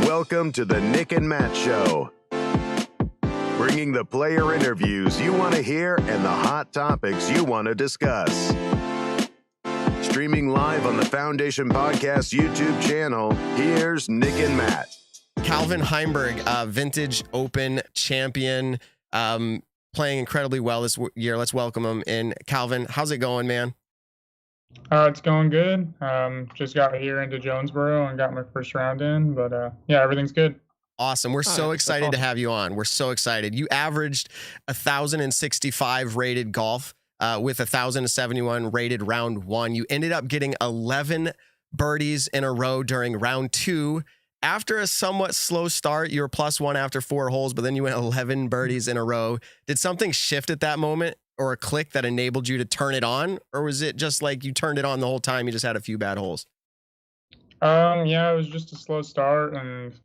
Welcome to the Nick and Matt Show. Bringing the player interviews you want to hear and the hot topics you want to discuss. Streaming live on the Foundation Podcast YouTube channel, here's Nick and Matt. Calvin Heimburg, Vintage Open champion, playing incredibly well this year. Let's welcome him in. Calvin, how's it going, man? It's going good. Just got here into Jonesboro and got my first round in, but yeah, everything's good. Awesome. We're so excited to have you on. We're so excited. You averaged 1,065 rated golf with 1,071 rated round one. You ended up getting 11 birdies in a row during round two. After a somewhat slow start, you were +1 after 4 holes, but then you went 11 birdies in a row. Did something shift at that moment, or a click that enabled you to turn it on? Or was it just like you turned it on the whole time, you just had a few bad holes? Yeah, it was just a slow start, and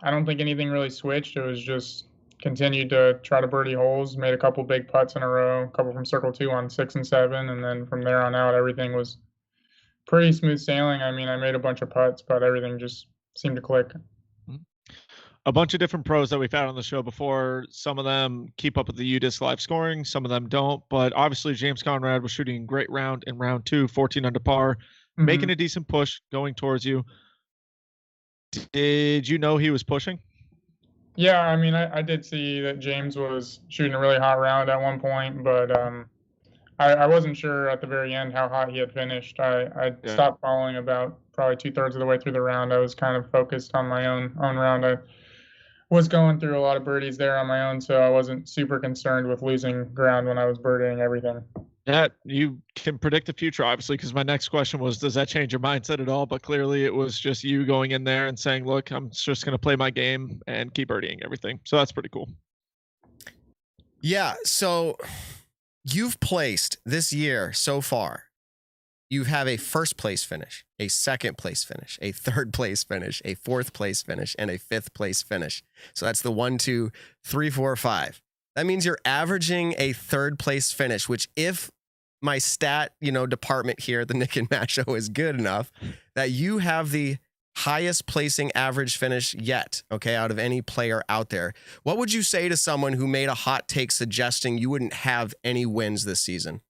I don't think anything really switched. It was just continued to try to birdie holes, made a couple big putts in a row, a couple from circle 2 on 6 and 7, and then from there on out, everything was pretty smooth sailing. I mean, I made a bunch of putts, but everything just seemed to click. A bunch of different pros that we've had on the show before. Some of them keep up with the UDisc live scoring. Some of them don't. But obviously, James Conrad was shooting a great round in round 2, 14 under par, making a decent push going towards you. Did you know he was pushing? Yeah, I mean, I did see that James was shooting a really hot round at one point, but I wasn't sure at the very end how hot he had finished. I stopped following about probably 2/3 of the way through the round. I was kind of focused on my own round. I was going through a lot of birdies there on my own, so I wasn't super concerned with losing ground when I was birdieing everything. That you can predict the future, obviously, because my next question was, does that change your mindset at all? But clearly it was just you going in there and saying, look, I'm just going to play my game and keep birdieing everything. So that's pretty cool. Yeah, so you've placed this year so far, you have a first place finish, a second place finish, a third place finish, a fourth place finish, and a fifth place finish. So that's the 1, 2, 3, 4, 5. That means you're averaging a third place finish, which if my stat, department here at the Nick and Matt Show is good enough, that you have the highest placing average finish yet, okay, out of any player out there. What would you say to someone who made a hot take suggesting you wouldn't have any wins this season?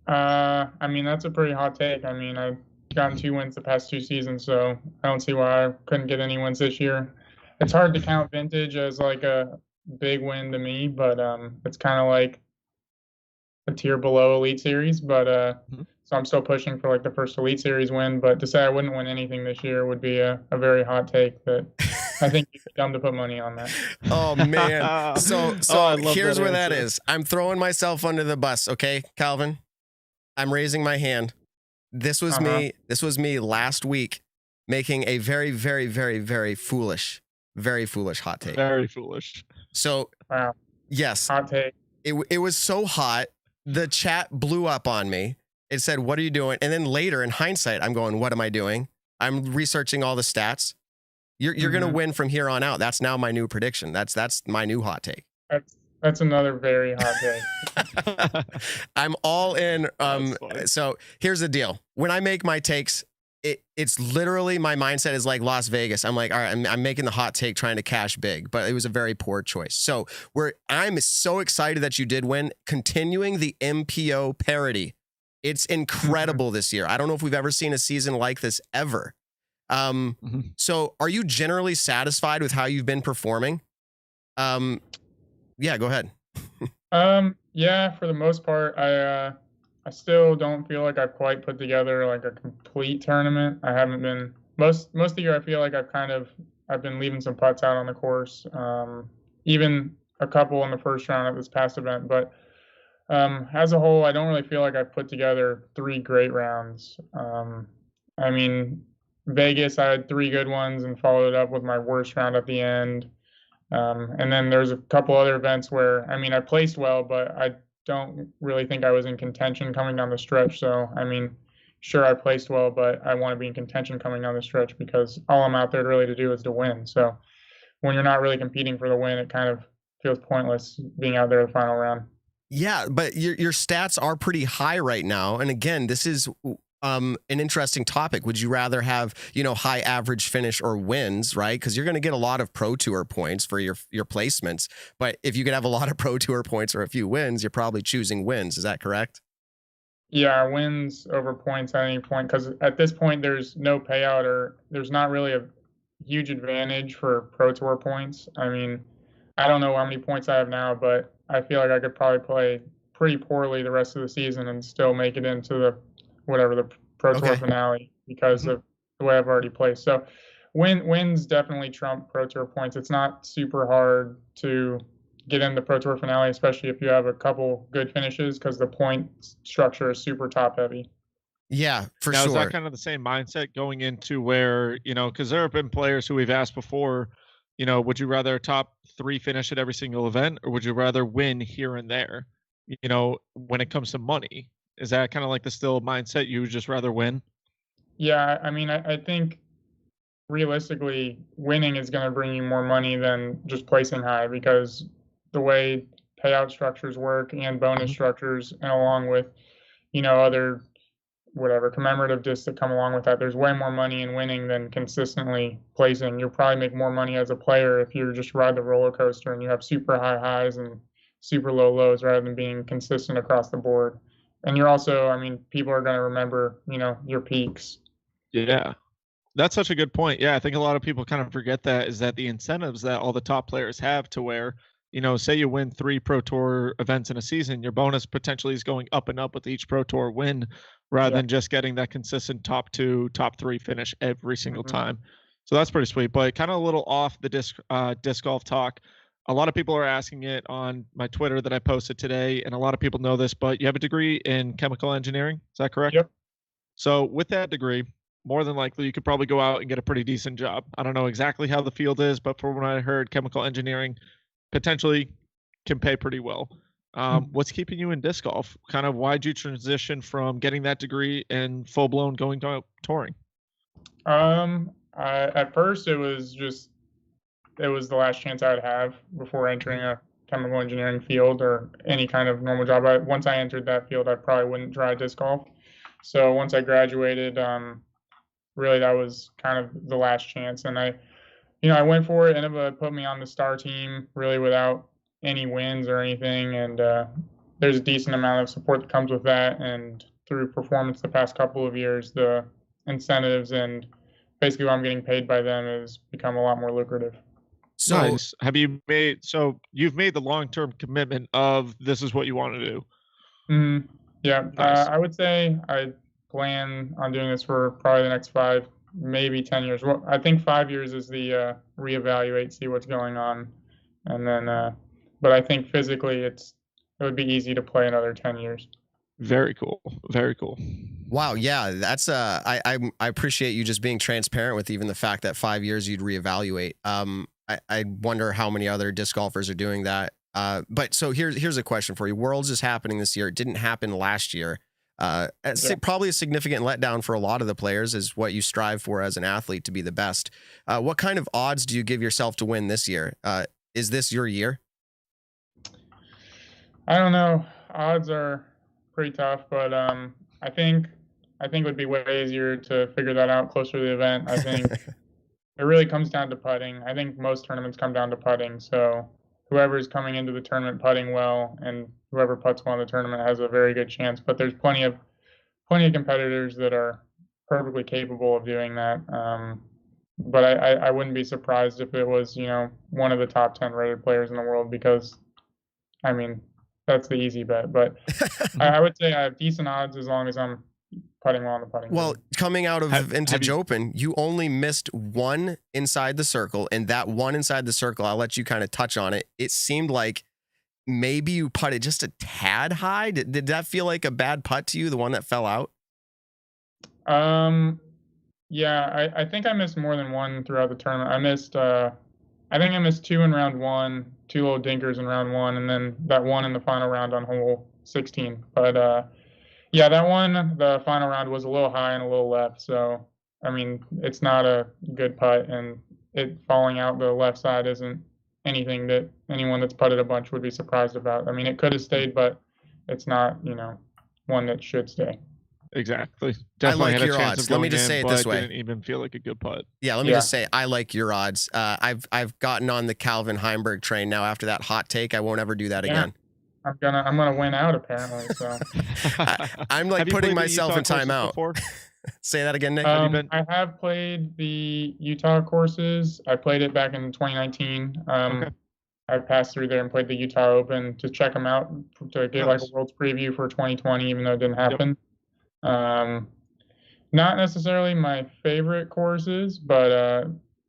I mean, that's a pretty hot take. I mean, I've gotten 2 wins the past 2 seasons, so I don't see why I couldn't get any wins this year. It's hard to count vintage as like a big win to me, but it's kind of like a tier below Elite Series. But so I'm still pushing for like the first Elite Series win. But to say I wouldn't win anything this year would be a very hot take that I think you'd be dumb to put money on that. Oh man! So here's where that is. I'm throwing myself under the bus. Okay, Calvin. I'm raising my hand. This was me. This was me last week making a very, very, very, very foolish hot take. Very foolish. So, wow. Yes. Hot take. It was so hot. The chat blew up on me. It said, "What are you doing?" And then later in hindsight, I'm going, "What am I doing?" I'm researching all the stats. You're going to win from here on out. That's now my new prediction. That's my new hot take. That's another very hot take. I'm all in. So here's the deal. When I make my takes, it's literally my mindset is like Las Vegas. I'm like, all right, I'm making the hot take trying to cash big, but it was a very poor choice. So I'm so excited that you did win. Continuing the MPO parity. It's incredible this year. I don't know if we've ever seen a season like this ever. So are you generally satisfied with how you've been performing? Yeah, go ahead. Yeah, for the most part, I still don't feel like I've quite put together like a complete tournament. I haven't been most of the year. I feel like I've been leaving some putts out on the course, even a couple in the first round at this past event. But as a whole, I don't really feel like I've put together 3 great rounds. I mean, Vegas, I had 3 good ones and followed up with my worst round at the end. And then there's a couple other events where, I mean, I placed well, but I don't really think I was in contention coming down the stretch. So, I mean, sure, I placed well, but I want to be in contention coming down the stretch because all I'm out there really to do is to win. So when you're not really competing for the win, it kind of feels pointless being out there the final round. Yeah, but your stats are pretty high right now. And again, this is an interesting topic. Would you rather have, high average finish or wins, right? Because you're going to get a lot of Pro Tour points for your placements. But if you could have a lot of Pro Tour points or a few wins, you're probably choosing wins. Is that correct? Yeah, wins over points at any point, because at this point there's no payout, or there's not really a huge advantage for Pro Tour points. I mean, I don't know how many points I have now, but I feel like I could probably play pretty poorly the rest of the season and still make it into the Pro Tour finale because of the way I've already played. So wins definitely trump Pro Tour points. It's not super hard to get in the Pro Tour finale, especially if you have a couple good finishes, because the point structure is super top heavy. Yeah, for now, sure. Is that kind of the same mindset going into where, because there have been players who we've asked before, would you rather top 3 finish at every single event, or would you rather win here and there? When it comes to money, is that kind of like the still mindset? You would just rather win? Yeah, I mean, I think realistically, winning is going to bring you more money than just placing high, because the way payout structures work and bonus structures, and along with, other commemorative discs that come along with that, there's way more money in winning than consistently placing. You'll probably make more money as a player if you just ride the roller coaster and you have super high highs and super low lows, rather than being consistent across the board. And you're also, I mean, people are going to remember, your peaks. Yeah. That's such a good point. Yeah, I think a lot of people kind of forget that, is that the incentives that all the top players have to where, say you win 3 Pro Tour events in a season, your bonus potentially is going up and up with each Pro Tour win, rather than just getting that consistent top 2, top 3 finish every single time. So that's pretty sweet. But kind of a little off the disc golf talk. A lot of people are asking it on my Twitter that I posted today, and a lot of people know this, but you have a degree in chemical engineering. Is that correct? Yep. So with that degree, more than likely you could probably go out and get a pretty decent job. I don't know exactly how the field is, but from what I heard, chemical engineering potentially can pay pretty well. What's keeping you in disc golf? Kind of why'd you transition from getting that degree and full blown going touring? At first it was the last chance I'd have before entering a chemical engineering field or any kind of normal job. Once I entered that field, I probably wouldn't try disc golf. So once I graduated, really that was kind of the last chance. And I went for it, and it put me on the star team really without any wins or anything. And there's a decent amount of support that comes with that. And through performance the past couple of years, the incentives and basically what I'm getting paid by them has become a lot more lucrative. So nice. You've made the long-term commitment of this is what you want to do. Mm-hmm. Yeah. Nice. I would say I plan on doing this for probably the next 5, maybe 10 years. Well, I think 5 years is the reevaluate, see what's going on. And then, but I think physically it would be easy to play another 10 years. Very cool. Very cool. Wow. Yeah. That's I appreciate you just being transparent with even the fact that 5 years you'd reevaluate. I wonder how many other disc golfers are doing that. But so here's a question for you. Worlds is happening this year. It didn't happen last year. Probably a significant letdown for a lot of the players is what you strive for as an athlete, to be the best. What kind of odds do you give yourself to win this year? Is this your year? I don't know. Odds are pretty tough, but I think it would be way easier to figure that out closer to the event. I think it really comes down to putting. I think most tournaments come down to putting. So whoever's coming into the tournament putting well, and whoever putts well in the tournament has a very good chance. But there's plenty of competitors that are perfectly capable of doing that. But I wouldn't be surprised if it was, one of the top 10 rated players in the world, because, I mean, that's the easy bet. But I would say I have decent odds as long as I'm putting well on the putting. Well, coming out of Vintage Open, you only missed one inside the circle, and that one inside the circle, I'll let you kind of touch on it. It seemed like maybe you putted just a tad high. Did that feel like a bad putt to you, the one that fell out? Yeah, I think I missed more than one throughout the tournament. I think I missed 2 in round 1, 2 little dinkers in round 1, and then that one in the final round on hole 16. But yeah, that one, the final round was a little high and a little left. So, I mean, it's not a good putt, and it falling out the left side isn't anything that anyone that's putted a bunch would be surprised about. I mean, it could have stayed, but it's not, one that should stay. Exactly. Definitely like had a your chance odds. of Let me going just in, say it but this way. didn't even feel like a good putt. Yeah, let me just say I like your odds. I've gotten on the Calvin Heimburg train now. After that hot take, I won't ever do that again. I'm gonna win out apparently. So I'm like Have you putting played the myself Utah in courses timeout. before? Say that again, Nick. I have played the Utah courses. I played it back in 2019. Okay. I passed through there and played the Utah Open to check them out to get like a Nice. World's preview for 2020, even though it didn't happen. Not necessarily my favorite courses, but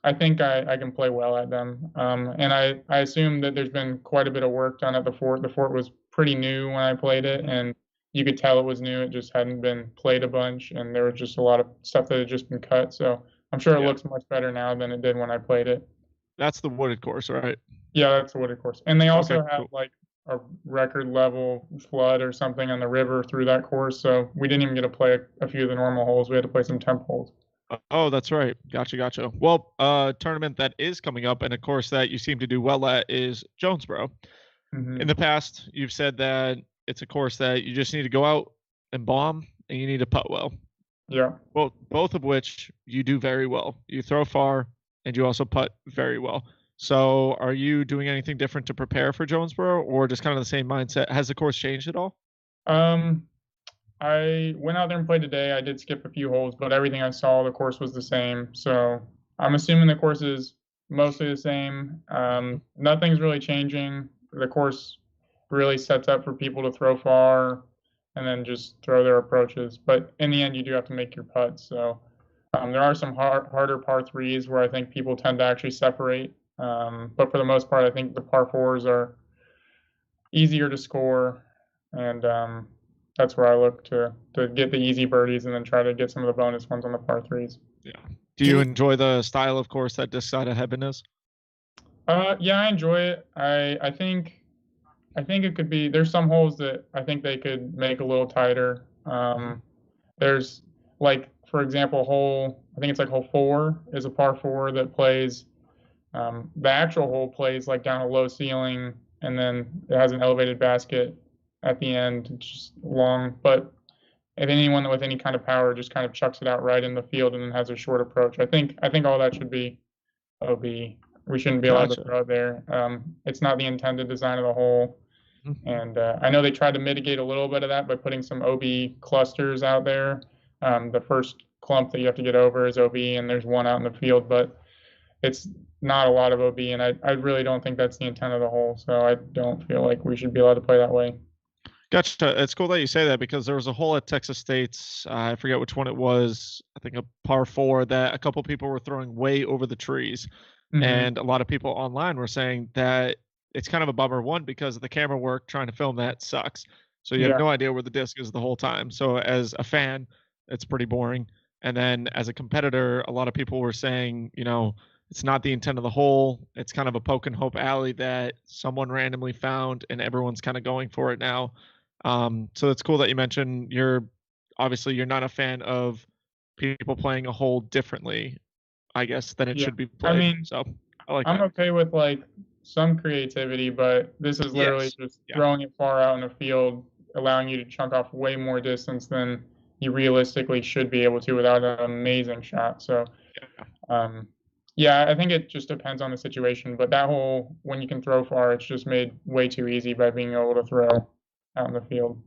I think I can play well at them. And I assume that there's been quite a bit of work done at the fort. The fort was pretty new when I played it, and you could tell it was new. It just hadn't been played a bunch, and there was just a lot of stuff that had just been cut. So I'm sure it looks much better now than it did when I played it. That's the wooded course, right? Yeah, that's the wooded course. And they also have cool. like a record level flood or something on the river through that course. So we didn't even get to play a few of the normal holes. We had to play some temp holes. Oh, that's right. Gotcha. Well, tournament that is coming up and a course that you seem to do well at is Jonesboro. In the past, you've said that it's a course that you just need to go out and bomb and you need to putt well. Yeah. Well, both of which you do very well. You throw far and you also putt very well. So are you doing anything different to prepare for Jonesboro or just kind of the same mindset? Has the course changed at all? I went out there and played today. I did skip a few holes, but everything I saw, the course was the same. So I'm assuming the course is mostly the same. Nothing's really changing. The course really sets up for people to throw far and then just throw their approaches. But in the end, you do have to make your putts. So there are some harder par threes where I think people tend to actually separate. But for the most part, I think the par fours are easier to score. And that's where I look to get the easy birdies and then try to get some of the bonus ones on the par threes. Yeah. Do you enjoy the style of course that disc side of heaven is? Yeah, I enjoy it. I think it could be. There's some holes that I think they could make a little tighter. There's like, for example, I think it's like hole 4 is a par 4 that plays. The actual hole plays like down a low ceiling, and then it has an elevated basket at the end, just long. But if anyone with any kind of power just kind of chucks it out right in the field and then has a short approach, I think all that should be OB. We shouldn't be allowed to throw it there. It's not the intended design of the hole. And I know they tried to mitigate a little bit of that by putting some OB clusters out there. The first clump that you have to get over is OB, and there's one out in the field, but it's not a lot of OB, and I really don't think that's the intent of the hole. So I don't feel like we should be allowed to play that way. Gotcha. It's cool that you say that because there was a hole at Texas State's, I forget which one it was, I think a par 4 that a couple people were throwing way over the trees. And a lot of people online were saying that it's kind of a bummer, one, because the camera work trying to film that sucks. So you have no idea where the disc is the whole time. So as a fan, it's pretty boring. And then as a competitor, a lot of people were saying, it's not the intent of the hole. It's kind of a poke and hope alley that someone randomly found and everyone's kind of going for it now. So it's cool that you mentioned you're not a fan of people playing a hole differently, I guess, than it should be played. I mean, so I'm okay with like some creativity, but this is literally just throwing it far out in the field, allowing you to chunk off way more distance than you realistically should be able to without an amazing shot. So, I think it just depends on the situation. But that hole, when you can throw far, it's just made way too easy by being able to throw out in the field.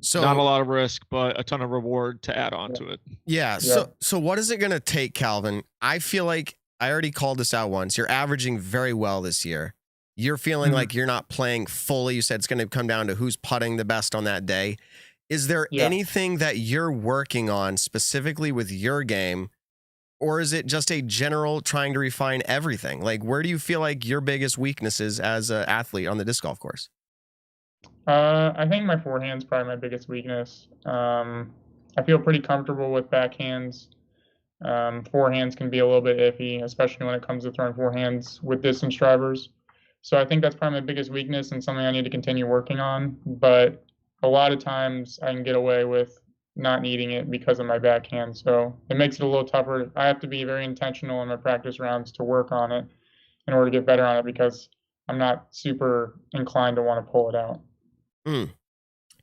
So not a lot of risk, but a ton of reward to add on to it. Yeah. So what is it going to take, Calvin? I feel like I already called this out once. You're averaging very well this year. You're feeling like you're not playing fully. You said it's going to come down to who's putting the best on that day. Is there anything that you're working on specifically with your game, or is it just a general trying to refine everything? Like, where do you feel like your biggest weaknesses as an athlete on the disc golf course? I think my forehand's probably my biggest weakness. I feel pretty comfortable with backhands. Forehands can be a little bit iffy, especially when it comes to throwing forehands with distance drivers. So I think that's probably my biggest weakness and something I need to continue working on. But a lot of times I can get away with not needing it because of my backhand. So it makes it a little tougher. I have to be very intentional in my practice rounds to work on it in order to get better on it because I'm not super inclined to want to pull it out.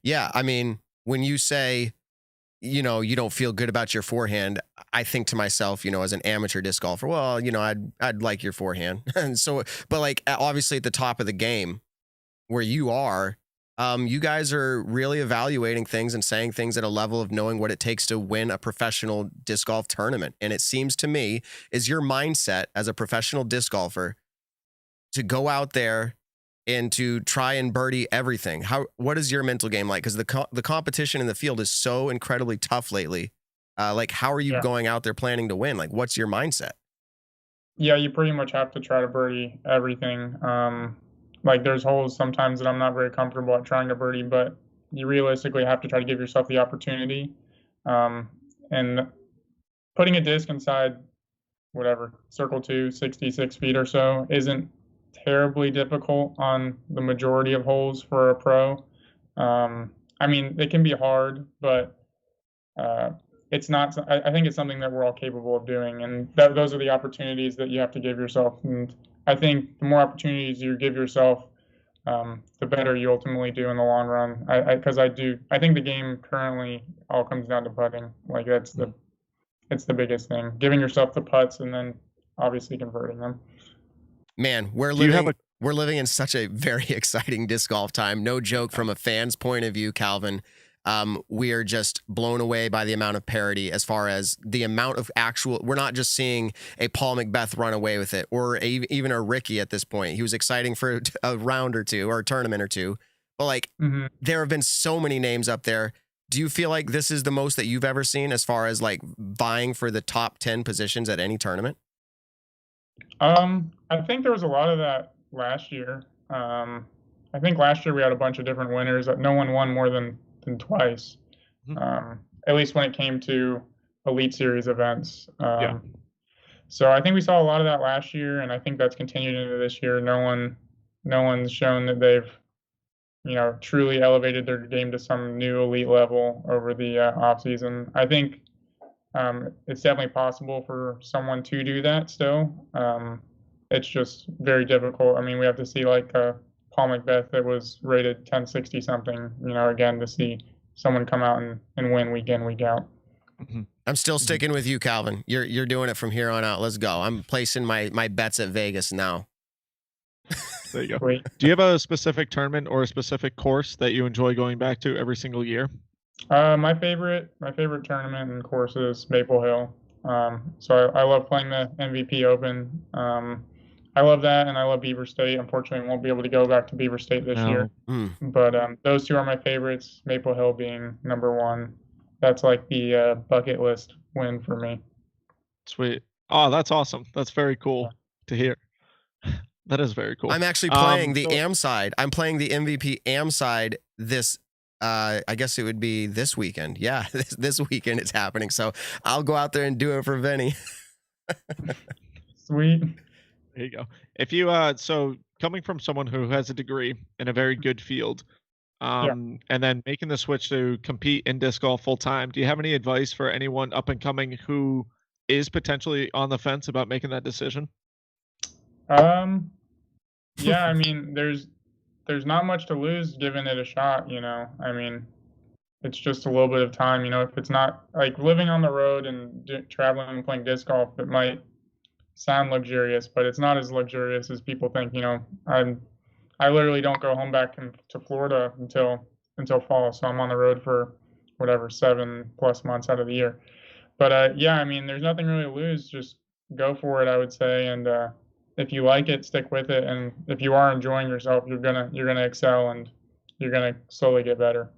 Yeah, I mean, when you say you know, you don't feel good about your forehand, I think to myself, you know, as an amateur disc golfer, well, you know, I'd like your forehand. And so, but like obviously at the top of the game where you are, you guys are really evaluating things and saying things at a level of knowing what it takes to win a professional disc golf tournament. And it seems to me is your mindset as a professional disc golfer to go out there and to try and birdie everything. What is your mental game like? Because the competition in the field is so incredibly tough lately. Like, how are you going out there planning to win? Like, what's your mindset? Yeah, you pretty much have to try to birdie everything. Like there's holes sometimes that I'm not very comfortable at trying to birdie, but you realistically have to try to give yourself the opportunity. And putting a disc inside whatever, circle 2, 66 feet or so isn't terribly difficult on the majority of holes for a pro. I mean, it can be hard, but it's not. I think it's something that we're all capable of doing, and those are the opportunities that you have to give yourself. And I think the more opportunities you give yourself, the better you ultimately do in the long run. I think the game currently all comes down to putting. Like it's the biggest thing. Giving yourself the putts and then obviously converting them. Man, we're living in such a very exciting disc golf time. No joke, from a fan's point of view, Calvin. We are just blown away by the amount of parity as far as the amount of we're not just seeing a Paul Macbeth run away with it, or even a Ricky at this point. He was exciting for a round or two or a tournament or two, but like there have been so many names up there. Do you feel like this is the most that you've ever seen as far as like vying for the top 10 positions at any tournament? I think there was a lot of that last year. I think last year we had a bunch of different winners. No one won more than twice, at least when it came to Elite Series events. So I think we saw a lot of that last year, and I think that's continued into this year. No one's shown that they've, you know, truly elevated their game to some new elite level over the off season. I think it's definitely possible for someone to do that still. It's just very difficult. I mean, we have to see like Paul Macbeth that was rated 1060 something, you know, again, to see someone come out and win week in, week out. I'm still sticking with you, Calvin. You're doing it from here on out. Let's go. I'm placing my bets at Vegas now. There you go. Sweet. Do you have a specific tournament or a specific course that you enjoy going back to every single year? My favorite tournament and course is Maple Hill. So I love playing the MVP Open. I love that, and I love Beaver State. Unfortunately, I won't be able to go back to Beaver State this year. But those two are my favorites, Maple Hill being number one. That's like the bucket list win for me. Sweet. Oh, that's awesome. That's very cool to hear. That is very cool. I'm actually playing the AM side. I'm playing the MVP AM side this, I guess it would be this weekend. Yeah, this weekend it's happening. So I'll go out there and do it for Vinny. Sweet. There you go. If you so coming from someone who has a degree in a very good field, and then making the switch to compete in disc golf full time, do you have any advice for anyone up and coming who is potentially on the fence about making that decision? Yeah, I mean, there's not much to lose giving it a shot, you know. I mean, it's just a little bit of time, you know. If it's not like living on the road and traveling and playing disc golf, it might sound luxurious, but it's not as luxurious as people think. You know, I literally don't go home back to Florida until fall, so I'm on the road for whatever 7+ months out of the year. But yeah, I mean, there's nothing really to lose. Just go for it, I would say, and if you like it, stick with it, and if you are enjoying yourself, you're gonna excel, and you're gonna slowly get better.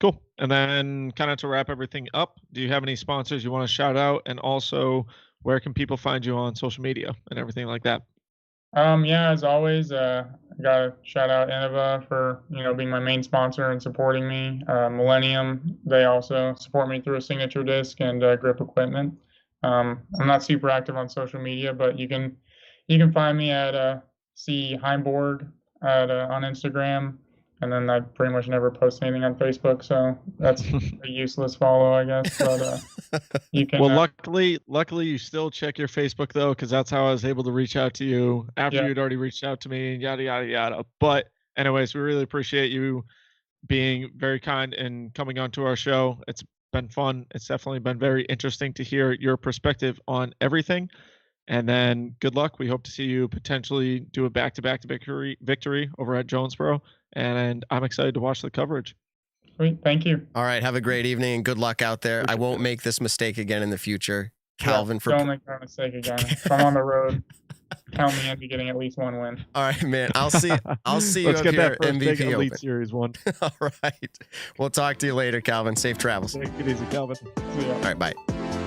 Cool. And then kind of to wrap everything up, do you have any sponsors you want to shout out, and also where can people find you on social media and everything like that? Yeah, as always, I gotta shout out Innova for, you know, being my main sponsor and supporting me. Millennium, they also support me through a signature disc and grip equipment. I'm not super active on social media, but you can find me at Heimburg on Instagram, and then I pretty much never post anything on Facebook, so that's a useless follow, I guess. But you can. Well, luckily, you still check your Facebook though, because that's how I was able to reach out to you after you'd already reached out to me, and yada yada yada. But anyways, we really appreciate you being very kind and coming onto our show. It's been fun. It's definitely been very interesting to hear your perspective on everything. And then good luck. We hope to see you potentially do a back-to-back victory over at Jonesboro. And I'm excited to watch the coverage. Sweet. Thank you. All right. Have a great evening and good luck out there. I won't make this mistake again in the future. Calvin, don't make that mistake again. If I'm on the road, count me into getting at least one win. All right, man. I'll see you Let's up get here that first big MVP Elite Open. Series one. All right. We'll talk to you later, Calvin. Safe travels. Take it easy, Calvin. See ya. All right, bye.